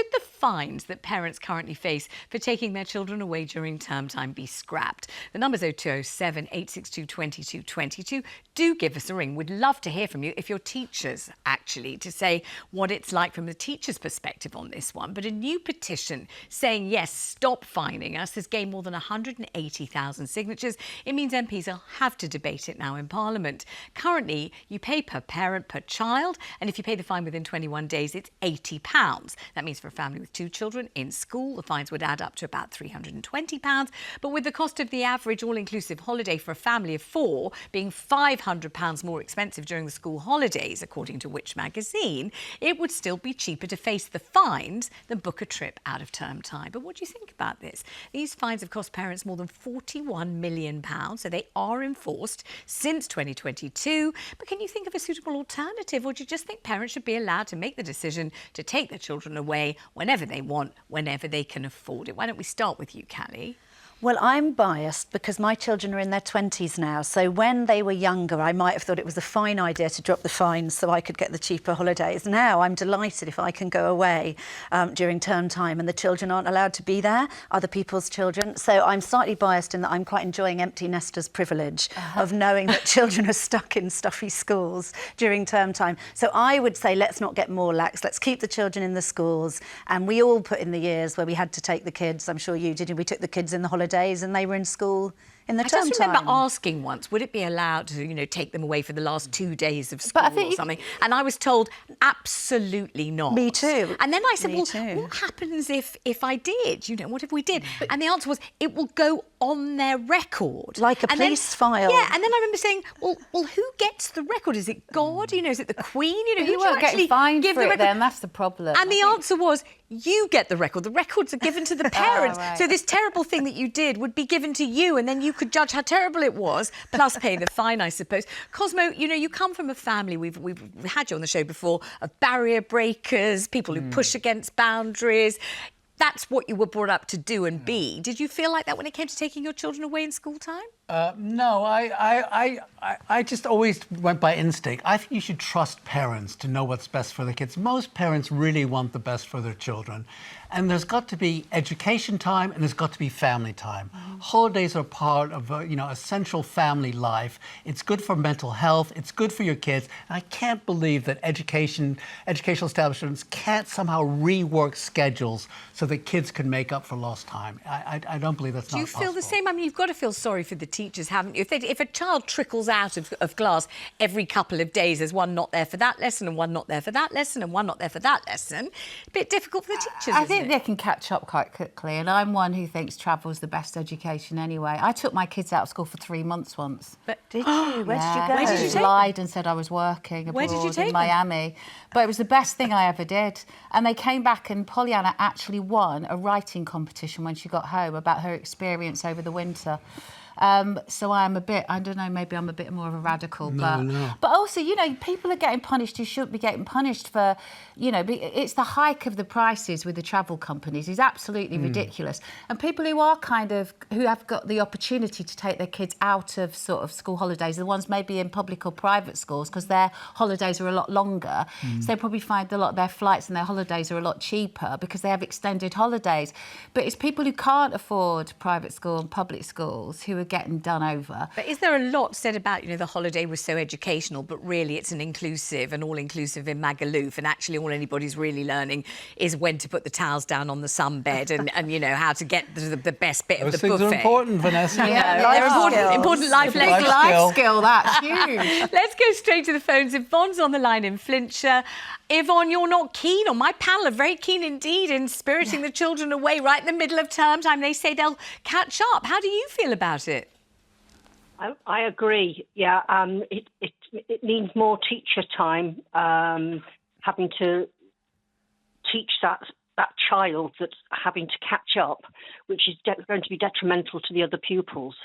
Should the fines that parents currently face for taking their children away during term time be scrapped? The number's 0207 862 2222. Do give us a ring. We'd love to hear from you, if you're teachers, actually, to say what it's like from the teacher's perspective on this one. But a new petition saying, yes, stop fining us, has gained more than 180,000 signatures. It means MPs will have to debate it now in Parliament. Currently, you pay per parent per child, and if you pay the fine within 21 days, it's £80. That means for a family with 2 children in school, the fines would add up to about £320. But with the cost of the average all-inclusive holiday for a family of 4 being £500 more expensive during the school holidays, according to Which magazine, it would still be cheaper to face the fines than book a trip out of term time. But what do you think about this? These fines have cost parents more than £41 million, so they are enforced since 2022. But can you think of a suitable alternative, or do you just think parents should be allowed to make the decision to take their children away whenever they want, whenever they can afford it? Why don't we start with you, Cally? Well, I'm biased because my children are in their 20s now. So when they were younger, I might have thought it was a fine idea to drop the fines so I could get the cheaper holidays. Now I'm delighted if I can go away during term time and the children aren't allowed to be there, other people's children. So I'm slightly biased in that I'm quite enjoying empty nesters' privilege of knowing that children are stuck in stuffy schools during term time. So I would say let's not get more lax. Let's keep the children in the schools. And we all put in the years where we had to take the kids. I'm sure you did. And we took the kids in the holidays and they were in school in the term time. I just remember asking once, would it be allowed to, take them away for the last 2 days of school or something? And I was told, absolutely not. Me too. And then I said, what happens if I did? What if we did? And the answer was, it will go on their record. Like a police file. Yeah, and then I remember saying, well, who gets the record? Is it God? Is it the Queen? You won't get fined for it then, that's the problem. And the answer was, you get the record. The records are given to the parents. Right. So this terrible thing that you did would be given to you, and then you could judge how terrible it was, plus pay the fine, I suppose. Cosmo, you come from a family, we've had you on the show before, of barrier breakers, people who push against boundaries. That's what you were brought up to do and be. Did you feel like that when it came to taking your children away in school time? No, I just always went by instinct. I think you should trust parents to know what's best for their kids. Most parents really want the best for their children. And there's got to be education time and there's got to be family time. Holidays are part of, essential family life. It's good for mental health. It's good for your kids. And I can't believe that educational establishments can't somehow rework schedules so that kids can make up for lost time. I don't believe that's not possible. Do you feel the same? I mean, you've got to feel sorry for the teachers, haven't you? If a child trickles out of class every couple of days, there's one not there for that lesson and one not there for that lesson and one not there for that lesson, a bit difficult for the teachers, I think they can catch up quite quickly, and I'm one who thinks travel's the best education anyway. I took my kids out of school for 3 months once. But did you? Where did you go? Where did you take lied and said I was working abroad in Miami. But it was the best thing I ever did. And they came back, and Pollyanna actually won a writing competition when she got home about her experience over the winter. So I'm a bit, I don't know, maybe I'm a bit more of a radical. No. But also, people are getting punished who shouldn't be getting punished for, it's the hike of the prices with the travel companies is absolutely ridiculous. And people who are who have got the opportunity to take their kids out of sort of school holidays, the ones maybe in public or private schools, because their holidays are a lot longer. So they probably find a lot of their flights and their holidays are a lot cheaper because they have extended holidays. But it's people who can't afford private school and public schools who are getting done over. But is there a lot said about, the holiday was so educational, but really it's an inclusive and all-inclusive in Magaluf, and actually all anybody's really learning is when to put the towels down on the sunbed and how to get the best bit of the buffet. Those things are important, Vanessa. They're important life lessons. Life skill, that's huge. Let's go straight to the phones. Yvonne's on the line in Flintshire. Yvonne, you're not keen, or my panel are very keen indeed in spiriting the children away right in the middle of term time. They say they'll catch up. How do you feel about it? I agree. Yeah, it needs more teacher time, having to teach that child that's having to catch up, which is going to be detrimental to the other pupils.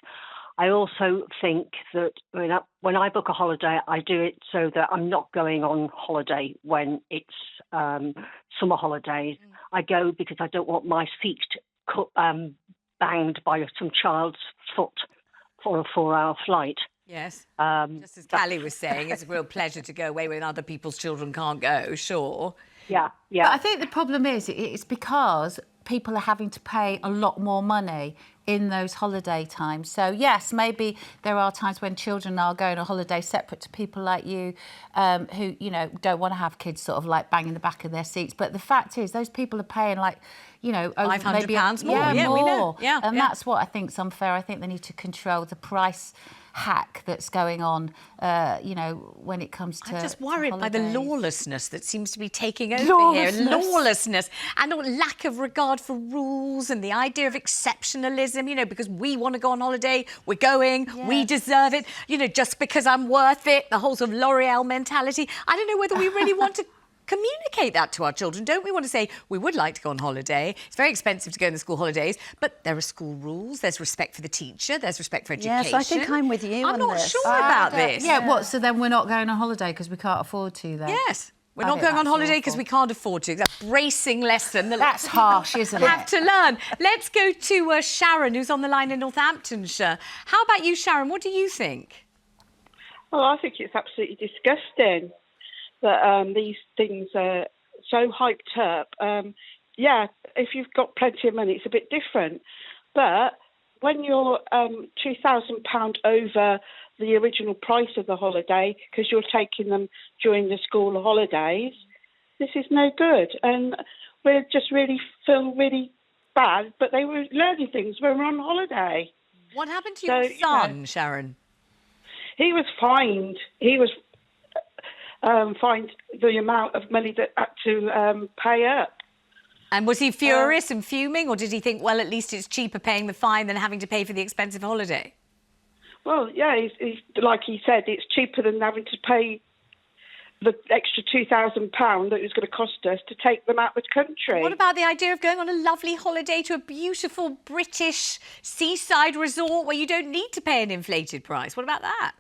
I also think that when I book a holiday, I do it so that I'm not going on holiday when it's summer holidays. I go because I don't want my feet banged by some child's foot for a 4-hour flight. Yes. Just as Cally was saying, it's a real pleasure to go away when other people's children can't go, sure. Yeah, But I think the problem is it's because people are having to pay a lot more money in those holiday times. So yes, maybe there are times when children are going on holiday separate to people like you, who, you know, don't want to have kids sort of like banging the back of their seats. But the fact is, those people are paying like, you know, over £500 more. Yeah, Yeah, more. we know. Yeah, and yeah. that's what I think's unfair. I think they need to control the price hack that's going on, you know, when it comes to I'm just worried by the holidays. lawlessness that seems to be taking over here. Lawlessness and a lack of regard for rules and the idea of exceptionalism, you know, because we want to go on holiday, we're going, we deserve it, you know, just because I'm worth it, the whole sort of L'Oreal mentality. I don't know whether we really want to communicate that to our children. Don't we want to say we would like to go on holiday? It's very expensive to go on the school holidays, but there are school rules, there's respect for the teacher, there's respect for education. Yes, I think I'm with you I'm on not this. sure about this. Yeah, what, so then we're not going on holiday because we can't afford to then? Yes. We're I not think going on that's holiday because awful. we can't afford to. That bracing lesson that That's harsh, isn't it? have to learn. Let's go to Sharon, who's on the line in Northamptonshire. How about you, Sharon? What do you think? Well, I think it's absolutely disgusting that these things are so hyped up. Yeah, if you've got plenty of money, it's a bit different. But when you're £2,000 over the original price of the holiday because you're taking them during the school holidays, this is no good. And we just really feel really bad, but they were learning things when we were on holiday. What happened to your son, Sharon? He was fined. He was fined the amount of money that had to pay up. And was he furious and fuming, or did he think, well, at least it's cheaper paying the fine than having to pay for the expensive holiday? Well, yeah, he's, like he said, it's cheaper than having to pay the extra £2,000 that it was going to cost us to take them out of the country. What about the idea of going on a lovely holiday to a beautiful British seaside resort where you don't need to pay an inflated price? What about that?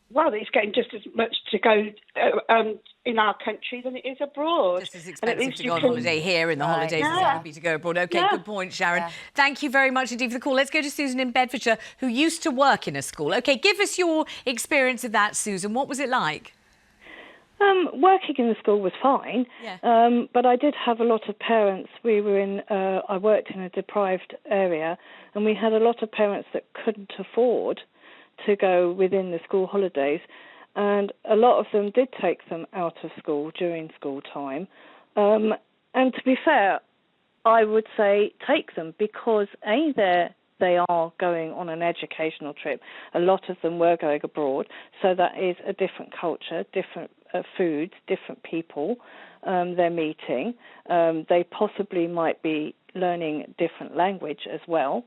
Well, it's getting just as much to go in our country than it is abroad. Just as expensive to go on holiday here in the holidays as it would be to go abroad. OK, good point, Sharon. Thank you very much indeed for the call. Let's go to Susan in Bedfordshire, who used to work in a school. OK, give us your experience of that, Susan. What was it like? Working in the school was fine, but I did have a lot of parents. We were in, I worked in a deprived area, and we had a lot of parents that couldn't afford to go within the school holidays, and a lot of them did take them out of school during school time. And to be fair, I would say take them because they are going on an educational trip. A lot of them were going abroad, so that is a different culture, different foods, different people they're meeting. They possibly might be learning different language as well.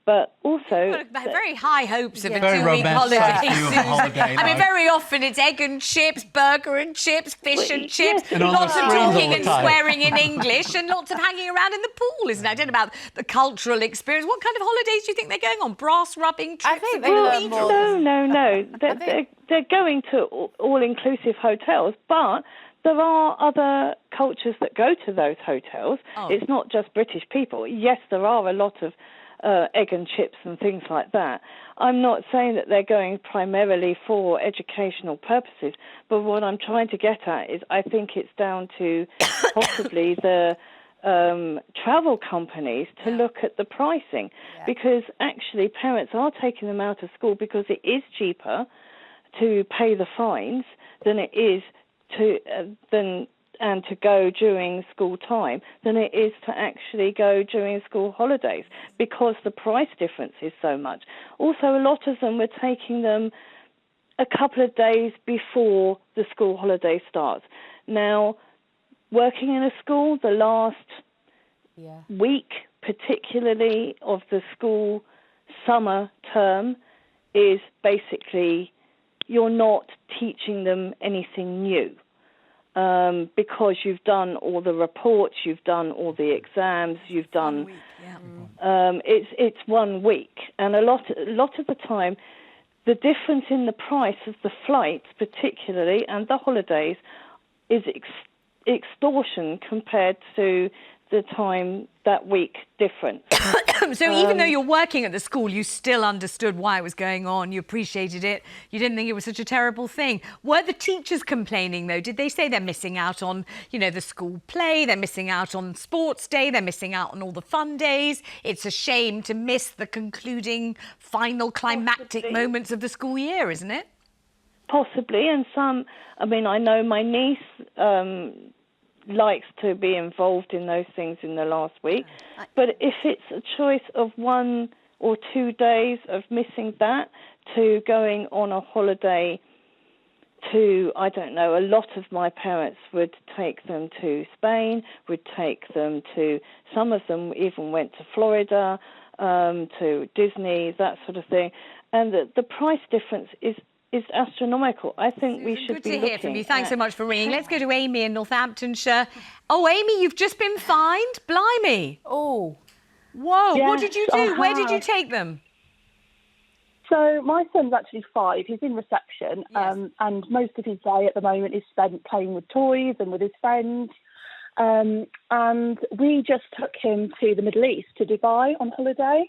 But also... very high hopes of a very two-week holiday, romantic view of Susan. holiday I mean, life. very often it's egg and chips, burger and chips, fish and chips, And on lots the of screens all talking the and time. swearing in English and lots of hanging around in the pool, isn't it? I don't know about the cultural experience. What kind of holidays do you think they're going on? Brass rubbing trips? I think they to learn cathedrals? more. No. They're going to all-inclusive hotels, but there are other cultures that go to those hotels. It's not just British people. Yes, there are a lot of egg and chips and things like that. I'm not saying that they're going primarily for educational purposes, but what I'm trying to get at is I think it's down to possibly the travel companies to look at the pricing, because actually parents are taking them out of school because it is cheaper to pay the fines than it is to go during school time than it is to actually go during school holidays, because the price difference is so much. Also, a lot of them were taking them a couple of days before the school holiday starts. Now, working in a school, the last week, particularly of the school summer term, is basically you're not teaching them anything new. Because you've done all the reports, you've done all the exams, you've done. It's 1 week, and a lot of the time, the difference in the price of the flights, particularly, and the holidays, is extortion compared to the time that week difference. So even though you're working at the school, you still understood why it was going on. You appreciated it. You didn't think it was such a terrible thing. Were the teachers complaining, though? Did they say they're missing out on, the school play, they're missing out on sports day, they're missing out on all the fun days? It's a shame to miss the concluding final climactic moments of the school year, isn't it? Possibly, and I know my niece likes to be involved in those things in the last week, but if it's a choice of 1 or 2 days of missing that to going on a holiday to, I don't know, a lot of my parents would take them to Spain, would take them to, some of them even went to Florida, to Disney, that sort of thing, and the price difference is astronomical. I think we should be looking. Good to hear from you. Thanks so much for ringing. Let's go to Amy in Northamptonshire. Oh, Amy, you've just been fined? Blimey. Oh. Whoa, Yes, what did you do? Where did you take them? So my son's actually 5. He's in reception, and most of his day at the moment is spent playing with toys and with his friends. And we just took him to the Middle East, to Dubai, on holiday.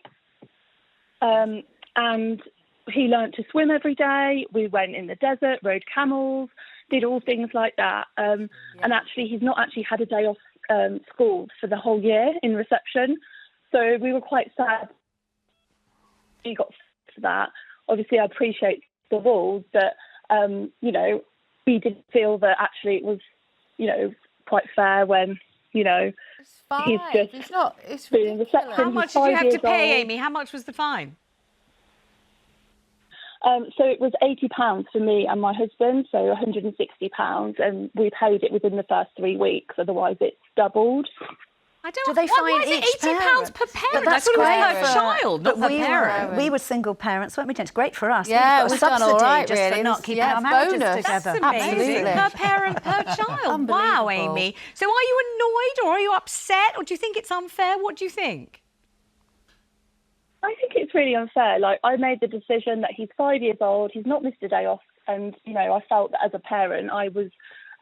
And he learnt to swim every day. We went in the desert, rode camels, did all things like that. And actually, he's not actually had a day off school for the whole year in reception. So we were quite sad he got for that. Obviously, I appreciate the rules, but, we didn't feel that actually it was, quite fair when, he's just It's being reception. How much did you have to pay, Amy? How much was the fine? So it was £80 for me and my husband, so £160, and we paid it within the first 3 weeks. Otherwise, it's doubled. Do they fine each £80 per parent? But that's I thought great it was per child, not per parent. We were single parents, weren't we? It's great for us. Yeah, we've we've got a done all subsidy right, just really. for not keeping Yeah, our marriages bonus. together. That's amazing. Absolutely. Per parent, per child. Wow, Amy. So are you annoyed or are you upset or do you think it's unfair? What do you think? I think it's really unfair. Like, I made the decision that he's 5 years old, he's not missed a day off, and, I felt that as a parent I was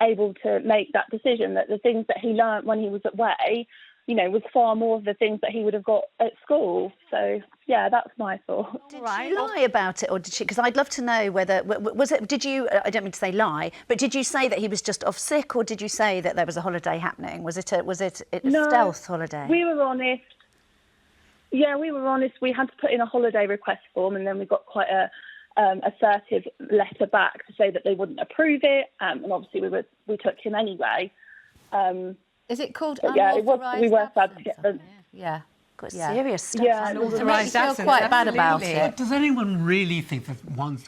able to make that decision, that the things that he learnt when he was away, was far more of the things that he would have got at school. So, yeah, that's my thought. Did she lie about it, or did she? Because I'd love to know whether, was it, did you, I don't mean to say lie, but did you say that he was just off sick, or did you say that there was a holiday happening? Was it a stealth holiday? We were honest. Yeah, we were honest. We had to put in a holiday request form, and then we got quite a assertive letter back to say that they wouldn't approve it, and obviously we took him anyway. Is it called unauthorised we were sad to get them. Yeah. Got serious stuff. Yeah, Unauthorised absence. I feel quite bad about it. But does anyone really think that one's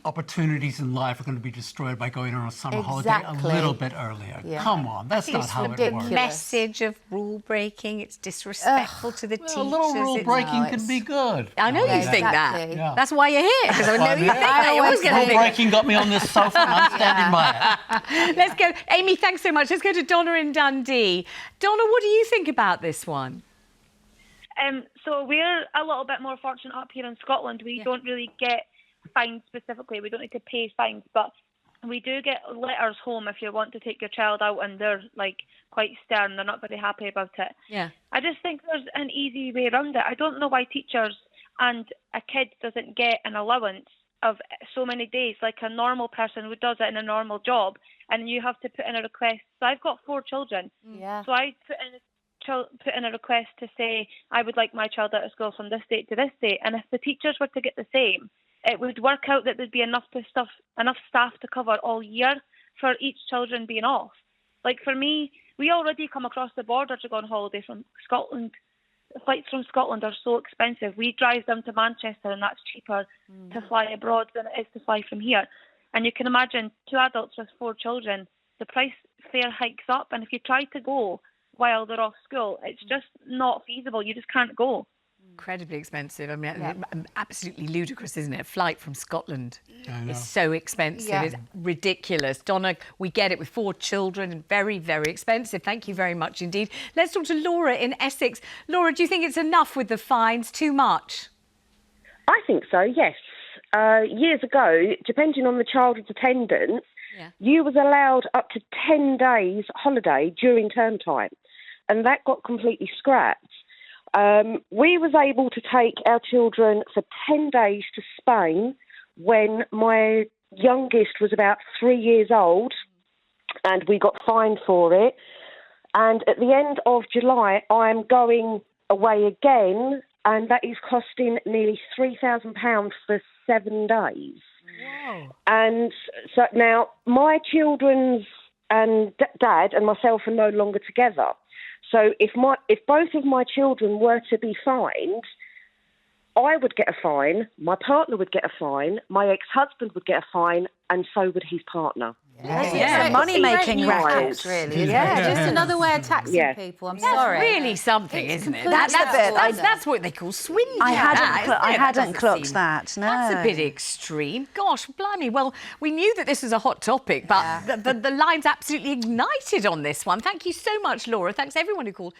opportunities in life are going to be destroyed by going on a summer holiday a little bit earlier? Yeah. Come on, that's not how it works. Message of rule breaking. It's disrespectful to the teachers. A little rule breaking can be good. I know you think that. Yeah. That's why you're here, because I know you think that. You're always going to Rule breaking got me on this sofa and I'm standing by it. Let's go. Amy, thanks so much. Let's go to Donna in Dundee. Donna, what do you think about this one? So we're a little bit more fortunate up here in Scotland. We don't really get fines specifically. We don't need to pay fines, but we do get letters home if you want to take your child out and they're quite stern. They're not very happy about it. Yeah. I just think there's an easy way around it. I don't know why teachers and a kid doesn't get an allowance of so many days like a normal person who does it in a normal job, and you have to put in a request. So I've got 4 children. Yeah. So I put in a request to say I would like my child out of school from this date to this date, and if the teachers were to get the same, it would work out that there'd be enough staff to cover all year for each children being off. Like for me, we already come across the border to go on holiday from Scotland. Flights from Scotland are so expensive. We drive them to Manchester, and that's cheaper to fly abroad than it is to fly from here. And you can imagine 2 adults with 4 children, the price fare hikes up, and if you try to go while they're off school, it's just not feasible. You just can't go. Incredibly expensive. I mean, absolutely ludicrous, isn't it? A flight from Scotland is so expensive. Yeah. It's ridiculous. Donna, we get it with 4 children and very, very expensive. Thank you very much indeed. Let's talk to Laura in Essex. Laura, do you think it's enough with the fines? Too much? I think so, yes. Years ago, depending on the child's attendance, you was allowed up to 10 days holiday during term time. and that got completely scrapped. We was able to take our children for 10 days to Spain when my youngest was about 3 years old, and we got fined for it. And at the end of July, I'm going away again, and that is costing nearly £3,000 for 7 days. Wow. And so now my children's and dad and myself are no longer together. So if both of my children were to be fined, I would get a fine, my partner would get a fine, my ex-husband would get a fine, and so would his partner. It's a money-making racket, really. Isn't it? Just another way of taxing people. I'm sorry. Really something, isn't it? That's the bit. That's what they call swindling. I hadn't clocked seem- that. No, That's a bit extreme. Gosh, blimey. Well, we knew that this was a hot topic, but the line's absolutely ignited on this one. Thank you so much, Laura. Thanks everyone who called.